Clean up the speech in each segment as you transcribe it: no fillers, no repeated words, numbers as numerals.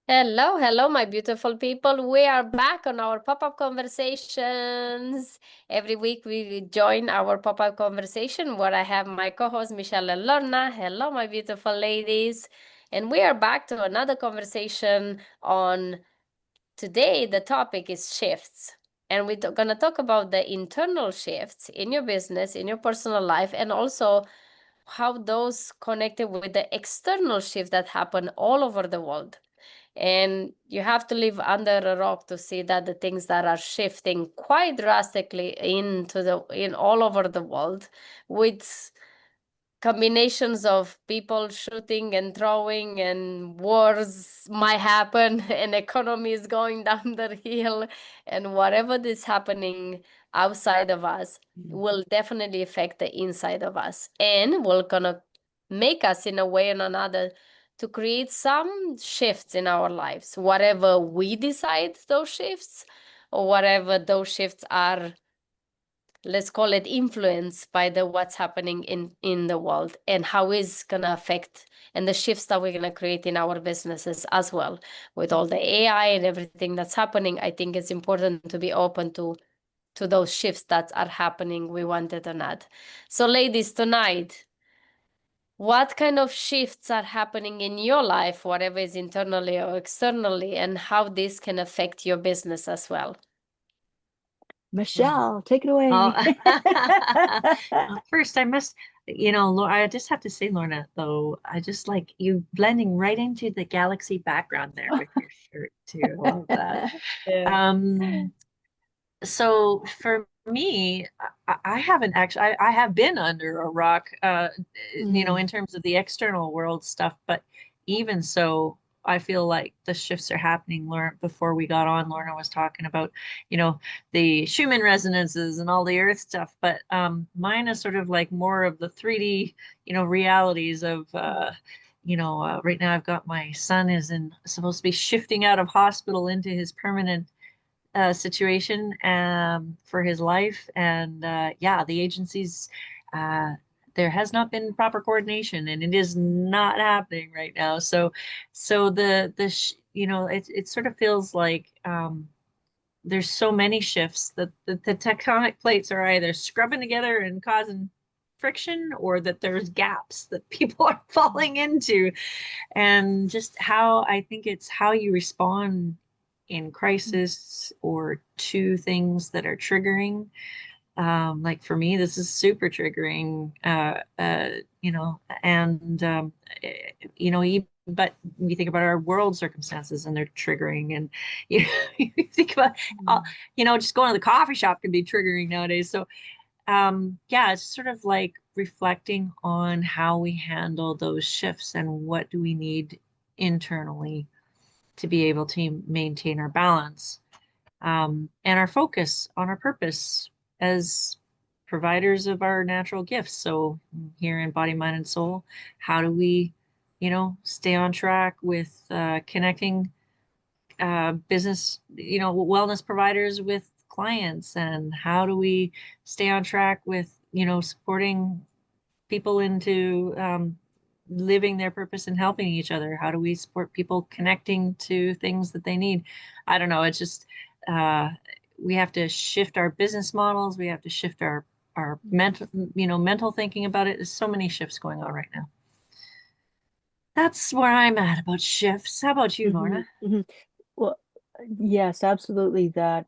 Hello, hello, my beautiful people. We are back on our pop-up conversations. Every week we join our pop-up conversation where I have my co-host Michelle and Lorna. Hello, my beautiful ladies. And we are back to another conversation on today. The topic is shifts. And we're going to talk about the internal shifts in your business, in your personal life, and also how those connected with the external shifts that happen all over the world. And you have to live under a rock to see that the things that are shifting quite drastically in all over the world, with combinations of people shooting and throwing, and wars might happen, and economy is going down the hill, and whatever is happening outside of us will definitely affect the inside of us, and will gonna make us in a way or another to create some shifts in our lives, whatever we decide those shifts, or whatever those shifts are, let's call it influenced by the what's happening in the world, and how is gonna affect, and the shifts that we're gonna create in our businesses as well. With all the AI and everything that's happening, I think it's important to be open to those shifts that are happening, we want it or not. So ladies, tonight, what kind of shifts are happening in your life, whatever is internally or externally, and how this can affect your business as well? Michelle, take it away. First, I just have to say, Lorna, though, I just like you blending right into the galaxy background there with your shirt too. I love that. Yeah. So for me, I haven't actually, I have been under a rock, in terms of the external world stuff, but even so, I feel like the shifts are happening. Before we got on, Lorna was talking about, the Schumann resonances and all the earth stuff, but mine is sort of like more of the 3D, realities of, right now I've got my son supposed to be shifting out of hospital into his permanent situation for his life. And yeah, the agencies, there has not been proper coordination, and it is not happening right now. So it sort of feels like there's so many shifts that the tectonic plates are either scrubbing together and causing friction, or that there's gaps that people are falling into. And just how I think it's how you respond in crisis or to things that are triggering. Like for me, this is super triggering, and, but we think about our world circumstances and they're triggering. And, you think about, just going to the coffee shop can be triggering nowadays. So, yeah, it's sort of like reflecting on how we handle those shifts and what do we need internally to be able to maintain our balance, and our focus on our purpose as providers of our natural gifts. So here in Body, Mind, and Soul, how do we, stay on track with connecting business, wellness providers with clients, and how do we stay on track with, supporting people into living their purpose and helping each other? How do we support people connecting to things that they need? I don't know. It's just uh, we have to shift our business models. We have to shift our mental thinking about it. There's so many shifts going on right now. That's where I'm at about shifts. How about you, Lorna? Well, yes, absolutely. That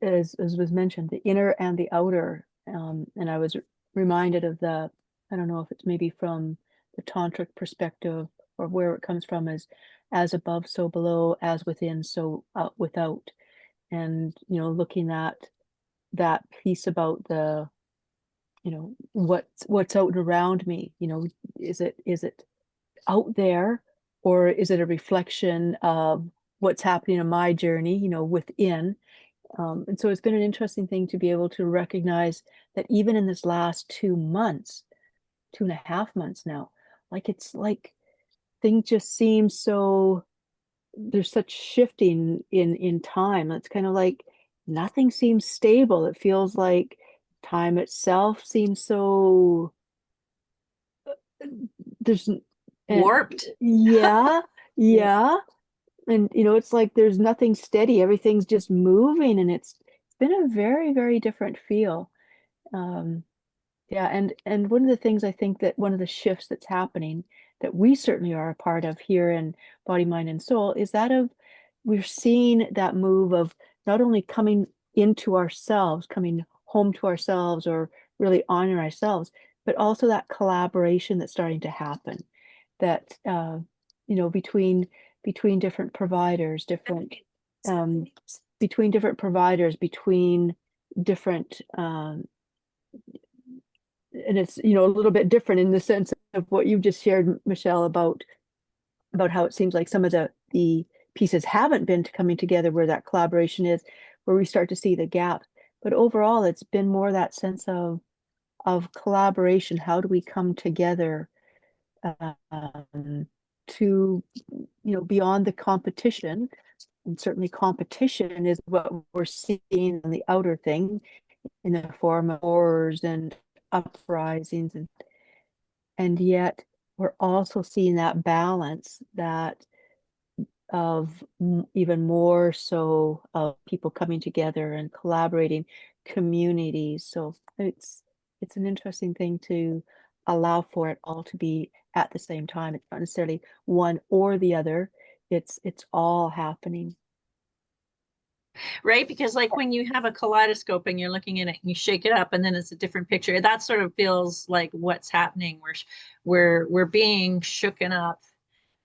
as was mentioned, the inner and the outer. And I was reminded of I don't know if it's maybe from the tantric perspective or where it comes from, as above, so below, as within, so without. And, looking at that piece about what's out and around me, is it out there, or is it a reflection of what's happening in my journey, within? And so it's been an interesting thing to be able to recognize that even in this last 2 months, 2.5 months now, it's like things just seem so, there's such shifting in time. It's kind of like nothing seems stable. It feels like time itself seems so, there's Warped. yeah, yeah. And it's like there's nothing steady. Everything's just moving, and it's been a very, very different feel. Um, yeah, and one of the things I think that one of the shifts that's happening that we certainly are a part of here in Body, Mind, and Soul is that of we're seeing that move of not only coming into ourselves, coming home to ourselves, or really honoring ourselves, but also that collaboration that's starting to happen. That between different providers, um, between different providers, between different and it's a little bit different in the sense of what you just shared, Michelle, about how it seems like some of the pieces haven't been coming together where that collaboration is, where we start to see the gap. But overall, it's been more that sense of collaboration. How do we come together to beyond the competition? And certainly competition is what we're seeing in the outer thing in the form of wars and uprisings, and yet we're also seeing that balance, that of even more so of people coming together and collaborating, communities. So it's an interesting thing to allow for it all to be at the same time. It's not necessarily one or the other. It's all happening. Right? Because like when you have a kaleidoscope and you're looking at it and you shake it up and then it's a different picture, that sort of feels like what's happening. We're being shooken up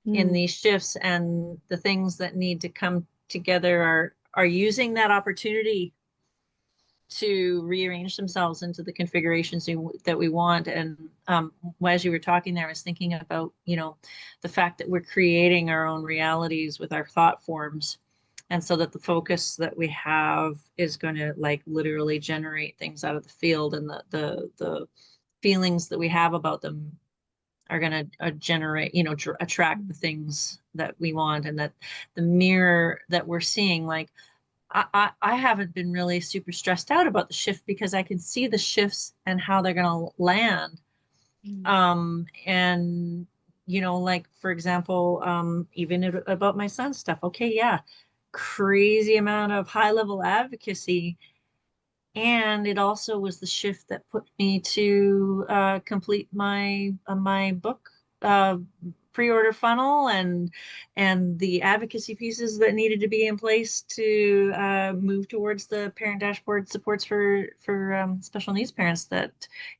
in these shifts, and the things that need to come together are using that opportunity to rearrange themselves into the configurations that we want. And as you were talking there, I was thinking about, the fact that we're creating our own realities with our thought forms. And so that the focus that we have is going to like literally generate things out of the field, and the feelings that we have about them are going to generate, attract the things that we want. And that the mirror that we're seeing, like, I haven't been really super stressed out about the shift because I can see the shifts and how they're going to land. And, like, for example, even about my son's stuff. Okay, yeah, crazy amount of high level advocacy. And it also was the shift that put me to complete my book pre-order funnel, and the advocacy pieces that needed to be in place to move towards the parent dashboard supports for special needs parents. That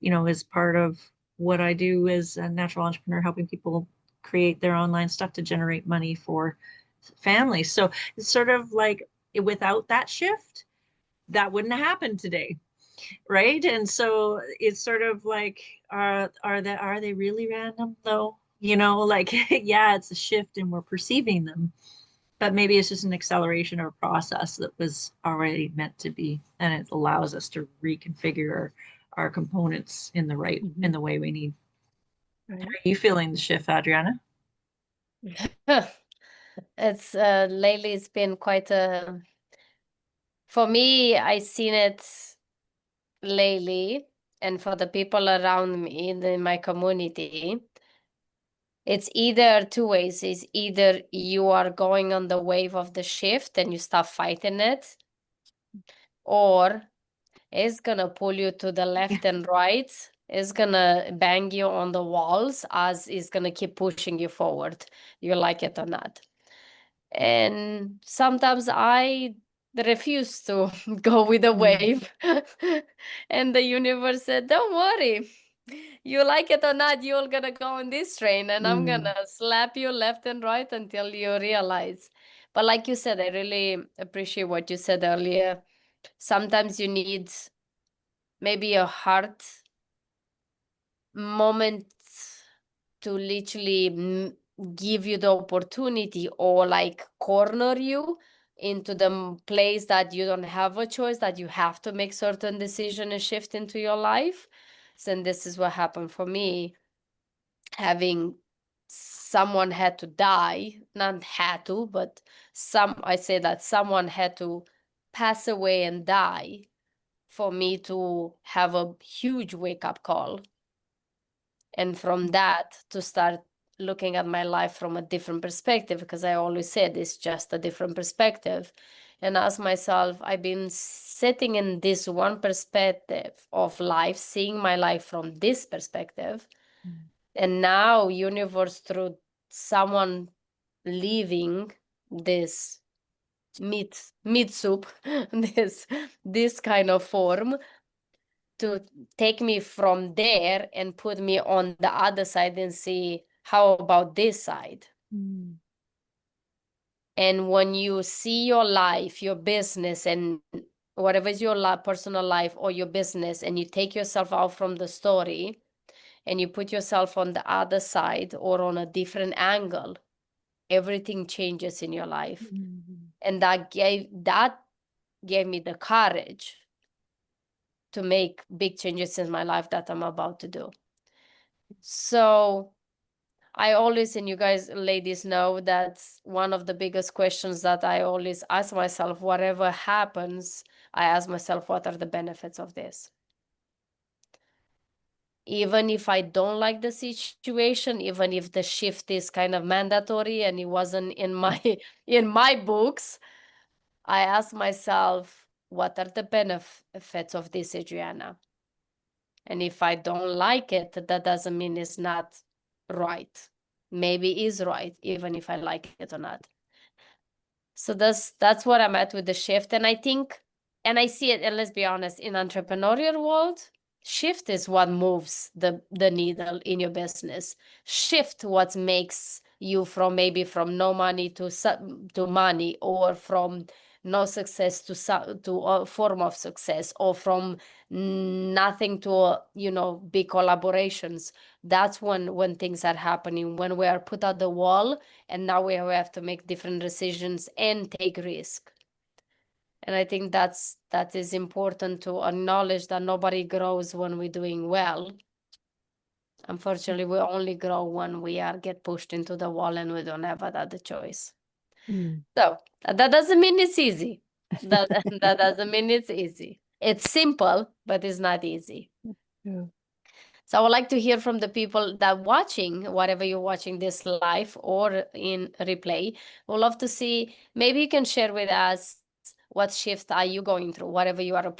is part of what I do as a natural entrepreneur, helping people create their online stuff to generate money for families. So it's sort of like, without that shift, that wouldn't have happened today, right? And so it's sort of like, are they really random though? Like, yeah, it's a shift and we're perceiving them, but maybe it's just an acceleration of a process that was already meant to be, and it allows us to reconfigure our components in the way we need. Right. How are you feeling the shift, Adriana? It's lately it's been quite for me, I seen it lately, and for the people around me in my community, it's either two ways. It's either you are going on the wave of the shift and you stop fighting it, or it's gonna pull you to the left and right. It's gonna bang you on the walls as it's gonna keep pushing you forward, you like it or not. And sometimes I refuse to go with the wave. And the universe said, don't worry. You like it or not, you're gonna go on this train, and I'm gonna slap you left and right until you realize. But like you said, I really appreciate what you said earlier. Sometimes you need maybe a hard moment to literally give you the opportunity, or like corner you into the place that you don't have a choice, that you have to make certain decision and shift into your life. So, and this is what happened for me, having someone had to die, not had to, but I say that someone had to pass away and die for me to have a huge wake up call. And from that to start looking at my life from a different perspective, because I always said it's just a different perspective, and ask myself, I've been sitting in this one perspective of life, seeing my life from this perspective, and now universe, through someone leaving this meat soup, this kind of form, to take me from there and put me on the other side and see, how about this side? And when you see your life, your business, and whatever is your personal life or your business, and you take yourself out from the story and you put yourself on the other side or on a different angle, everything changes in your life. And that gave me the courage to make big changes in my life that I'm about to do. So I always, and you guys ladies know, that's one of the biggest questions that I always ask myself. Whatever happens, I ask myself, what are the benefits of this? Even if I don't like the situation, even if the shift is kind of mandatory and it wasn't in my books, I ask myself, what are the benefits of this, Adriana? And if I don't like it, that doesn't mean it's not right. Maybe it is right, even if I like it or not. So that's what I'm at with the shift. And I think, and I see it, and let's be honest, in entrepreneurial world, shift is what moves the needle in your business. Shift what makes you from no money to money, or from no success to a form of success, or from nothing to big collaborations. That's when things are happening, when we are put at the wall, and now we have to make different decisions and take risk. And I think that is important to acknowledge, that nobody grows when we're doing well. Unfortunately, we only grow when we get pushed into the wall and we don't have another choice. So that doesn't mean it's easy. That doesn't mean it's easy. It's simple, but it's not easy. Yeah. So I would like to hear from the people that watching, whatever you're watching this live or in replay. We'd love to see, maybe you can share with us, what shift are you going through? Whatever you are a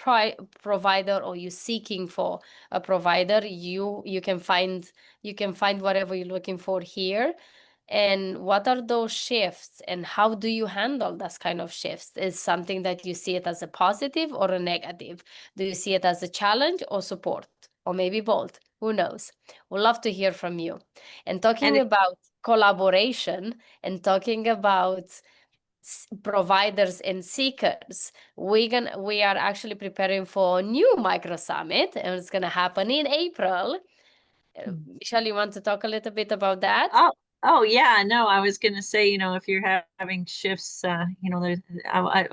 provider, or you seeking for a provider, you can find whatever you're looking for here. And what are those shifts, and how do you handle those kind of shifts? Is something that you see it as a positive or a negative? Do you see it as a challenge or support, or maybe both? Who knows? We'd love to hear from you. And talking about collaboration, and talking about providers and seekers, we are actually preparing for a new micro summit, and it's gonna happen in April. Michelle, you want to talk a little bit about that? Oh yeah, no, I was going to say, if you're having shifts, I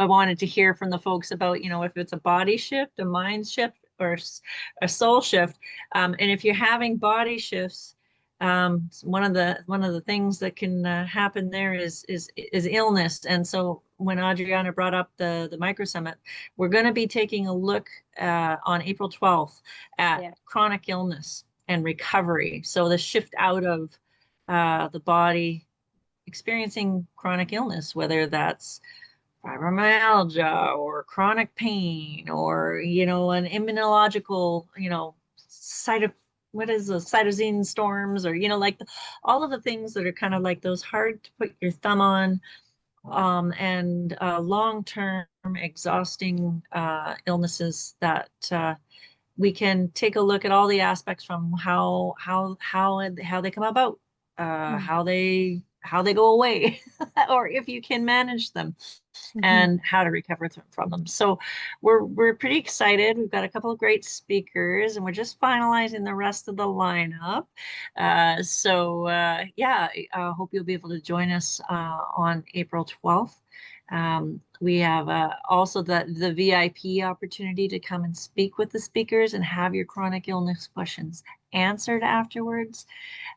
wanted to hear from the folks about, if it's a body shift, a mind shift, or a soul shift. And if you're having body shifts, one of the things that can happen there is illness. And so when Adriana brought up the micro summit, we're going to be taking a look on April 12th at chronic illness and recovery. So the shift out of the body experiencing chronic illness, whether that's fibromyalgia or chronic pain, or an immunological what is the cytosine storms, or like all of the things that are kind of like those hard to put your thumb on, and long-term exhausting illnesses that we can take a look at all the aspects, from how they come about, how they go away, or if you can manage them, and how to recover from them. So we're pretty excited. We've got a couple of great speakers, and we're just finalizing the rest of the lineup. I hope you'll be able to join us on April 12th. We have also the VIP opportunity to come and speak with the speakers and have your chronic illness questions answered afterwards.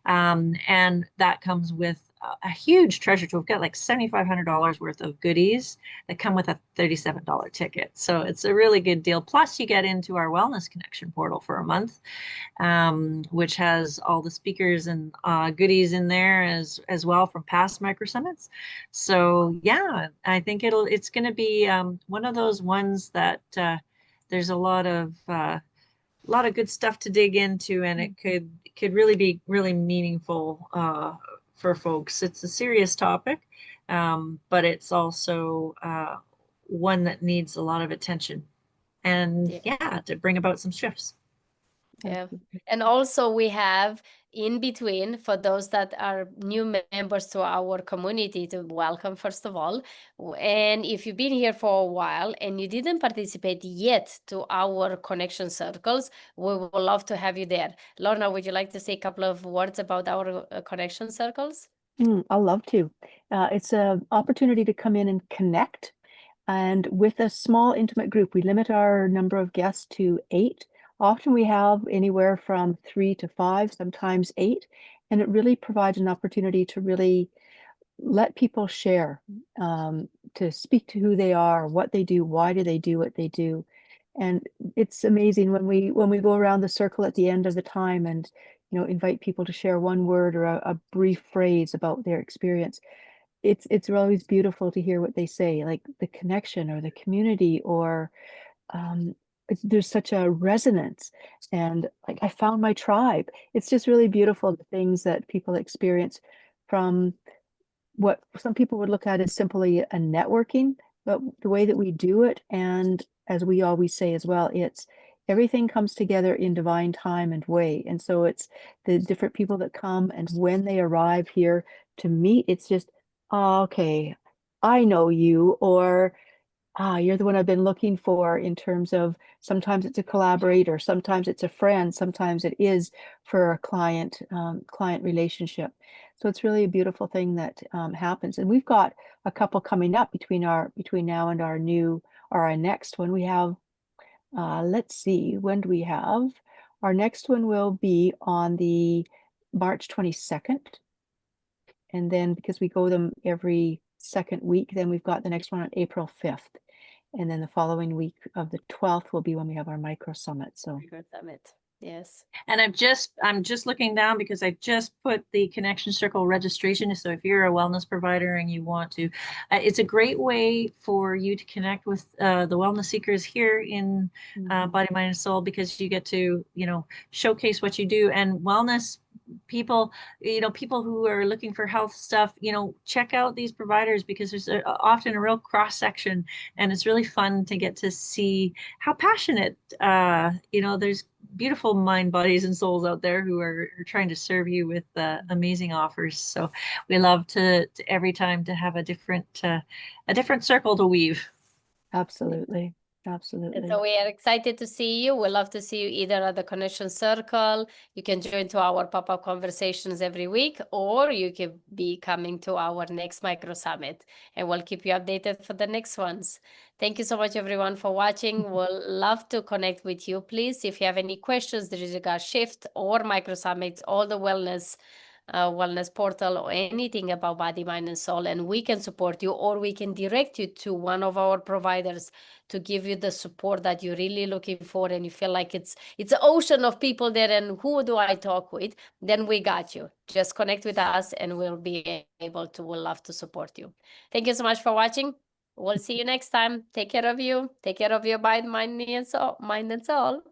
And that comes with a huge treasure trove. We've got like $7,500 worth of goodies that come with a $37 ticket. So it's a really good deal. Plus, you get into our Wellness Connection portal for a month, which has all the speakers and goodies in there as well from past micro summits. So yeah, I think it's going to be one of those ones that there's a lot of good stuff to dig into, and it could really be really meaningful for folks. It's a serious topic, but it's also one that needs a lot of attention, and to bring about some shifts. Yeah. And also we have in between, for those that are new members to our community, to welcome first of all. And if you've been here for a while and you didn't participate yet to our connection circles, we would love to have you there. Lorna, would you like to say a couple of words about our connection circles? I'd love to. It's an opportunity to come in and connect. And with a small intimate group, we limit our number of guests to 8. Often we have anywhere from 3 to 5, sometimes 8. And it really provides an opportunity to really let people share, to speak to who they are, what they do, why do they do what they do. And it's amazing when we go around the circle at the end of the time and invite people to share one word or a brief phrase about their experience. It's always beautiful to hear what they say, like the connection or the community, or there's such a resonance, and like I found my tribe. It's just really beautiful, the things that people experience from what some people would look at as simply a networking, but the way that we do it, and as we always say as well, it's everything comes together in divine time and way. And so it's the different people that come, and when they arrive here to meet, it's just, oh, okay, I know you, or you're the one I've been looking for, in terms of sometimes it's a collaborator, sometimes it's a friend, sometimes it is for a client relationship. So it's really a beautiful thing that happens. And we've got a couple coming up between now and our next one. We have, let's see, when do we have? Our next one will be on the March 22nd. And then because we go them every second week, then we've got the next one on April 5th. And then the following week of the 12th will be when we have our micro summit. So Micro summit. Yes. And I'm just looking down because I just put the Connection Circle registration. So if you're a wellness provider and you want to, it's a great way for you to connect with the wellness seekers here in Body, Mind, and Soul, because you get to, showcase what you do. And wellness people, people who are looking for health stuff, check out these providers, because there's often a real cross section, and it's really fun to get to see how passionate, there's beautiful mind, bodies, and souls out there who are trying to serve you with amazing offers. So we love to every time to have a different circle to weave. absolutely. Absolutely. And so we are excited to see you. We love to see you either at the Connection Circle. You can join to our pop-up conversations every week, or you can be coming to our next Micro Summit, and we'll keep you updated for the next ones. Thank you so much, everyone, for watching. We'll love to connect with you. Please, if you have any questions regarding Shift or Micro Summits, all the wellness portal, or anything about Body, Mind, and Soul, and we can support you, or we can direct you to one of our providers to give you the support that you're really looking for, and you feel like it's an ocean of people there, and who do I talk with? Then we got you. Just connect with us and we'll love to support you. Thank you so much for watching. We'll see you next time. Take care of you. Take care of your body, mind, and soul.